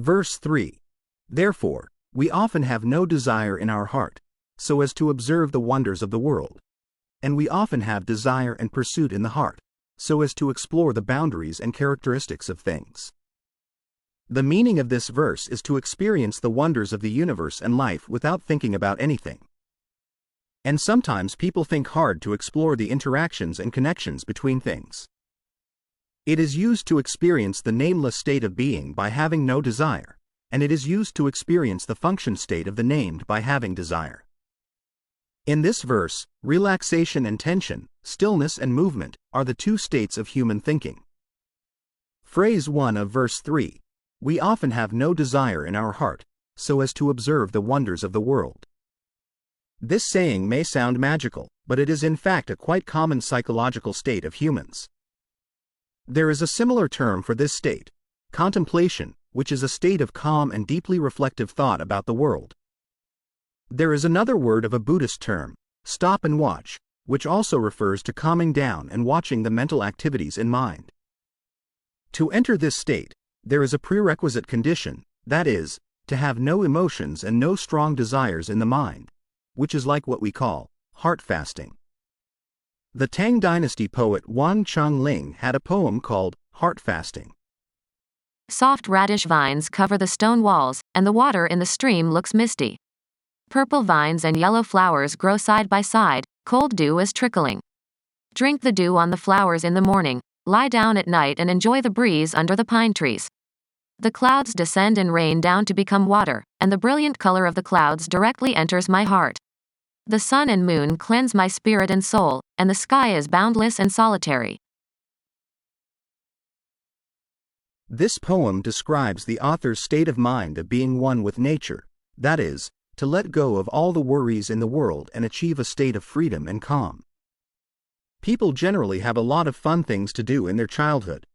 Verse 3. Therefore, we often have no desire in our heart, so as to observe the wonders of the world. And we often have desire and pursuit in the heart, so as to explore the boundaries and characteristics of things. The meaning of this verse is to experience the wonders of the universe and life without thinking about anything. And sometimes people think hard to explore the interactions and connections between things. It is used to experience the nameless state of being by having no desire, and it is used to experience the function state of the named by having desire. In this verse, relaxation and tension, stillness and movement, are the two states of human thinking. Phrase 1 of verse 3. We often have no desire in our heart, so as to observe the wonders of the world. This saying may sound magical, but it is in fact a quite common psychological state of humans. There is a similar term for this state, contemplation, which is a state of calm and deeply reflective thought about the world. There is another word of a Buddhist term, stop and watch, which also refers to calming down and watching the mental activities in mind. To enter this state, there is a prerequisite condition, that is, to have no emotions and no strong desires in the mind, which is like what we call heart fasting. The Tang Dynasty poet Wan Changling had a poem called Heart Fasting. Soft radish vines cover the stone walls, and the water in the stream looks misty. Purple vines and yellow flowers grow side by side, cold dew is trickling. Drink the dew on the flowers in the morning, lie down at night and enjoy the breeze under the pine trees. The clouds descend and rain down to become water, and the brilliant color of the clouds directly enters my heart. The sun and moon cleanse my spirit and soul, and the sky is boundless and solitary. This poem describes the author's state of mind of being one with nature, that is, to let go of all the worries in the world and achieve a state of freedom and calm. People generally have a lot of fun things to do in their childhood.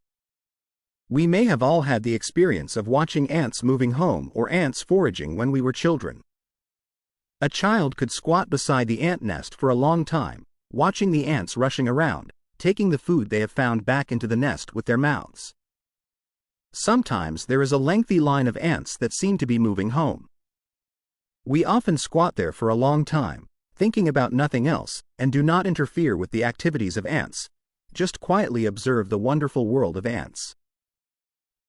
We may have all had the experience of watching ants moving home or ants foraging when we were children. A child could squat beside the ant nest for a long time, watching the ants rushing around, taking the food they have found back into the nest with their mouths. Sometimes there is a lengthy line of ants that seem to be moving home. We often squat there for a long time, thinking about nothing else, and do not interfere with the activities of ants, just quietly observe the wonderful world of ants.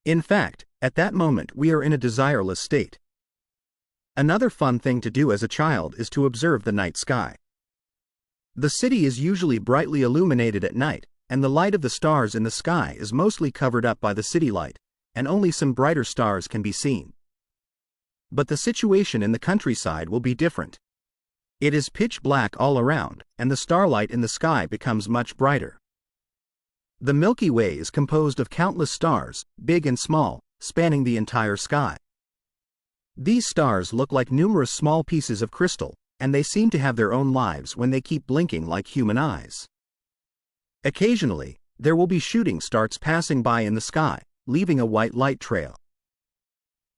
In fact, at that moment we are in a desireless state. Another fun thing to do as a child is to observe the night sky. The city is usually brightly illuminated at night, and the light of the stars in the sky is mostly covered up by the city light, and only some brighter stars can be seen. But the situation in the countryside will be different. It is pitch black all around, and the starlight in the sky becomes much brighter. The Milky Way is composed of countless stars, big and small, spanning the entire sky. These stars look like numerous small pieces of crystal, and they seem to have their own lives when they keep blinking like human eyes. Occasionally, there will be shooting stars passing by in the sky, leaving a white light trail.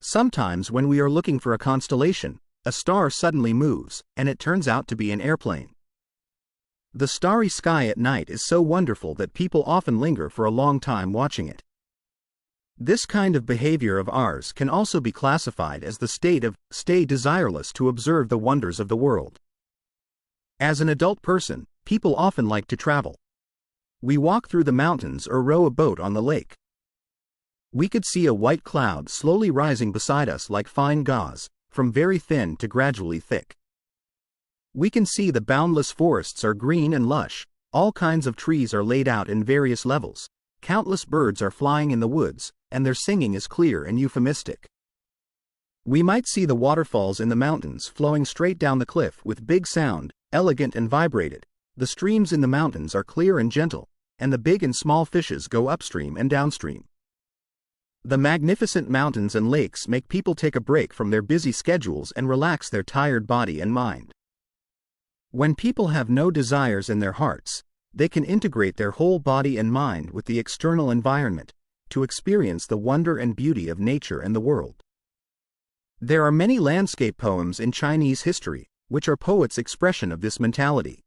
Sometimes when we are looking for a constellation, a star suddenly moves, and it turns out to be an airplane. The starry sky at night is so wonderful that people often linger for a long time watching it. This kind of behavior of ours can also be classified as the state of stay desireless to observe the wonders of the world. As an adult person, people often like to travel. We walk through the mountains or row a boat on the lake. We could see a white cloud slowly rising beside us like fine gauze, from very thin to gradually thick. We can see the boundless forests are green and lush, all kinds of trees are laid out in various levels, countless birds are flying in the woods, and their singing is clear and euphemistic. We might see the waterfalls in the mountains flowing straight down the cliff with big sound, elegant and vibrated. The streams in the mountains are clear and gentle, and the big and small fishes go upstream and downstream. The magnificent mountains and lakes make people take a break from their busy schedules and relax their tired body and mind. When people have no desires in their hearts, they can integrate their whole body and mind with the external environment to experience the wonder and beauty of nature and the world. There are many landscape poems in Chinese history, which are poets' expression of this mentality.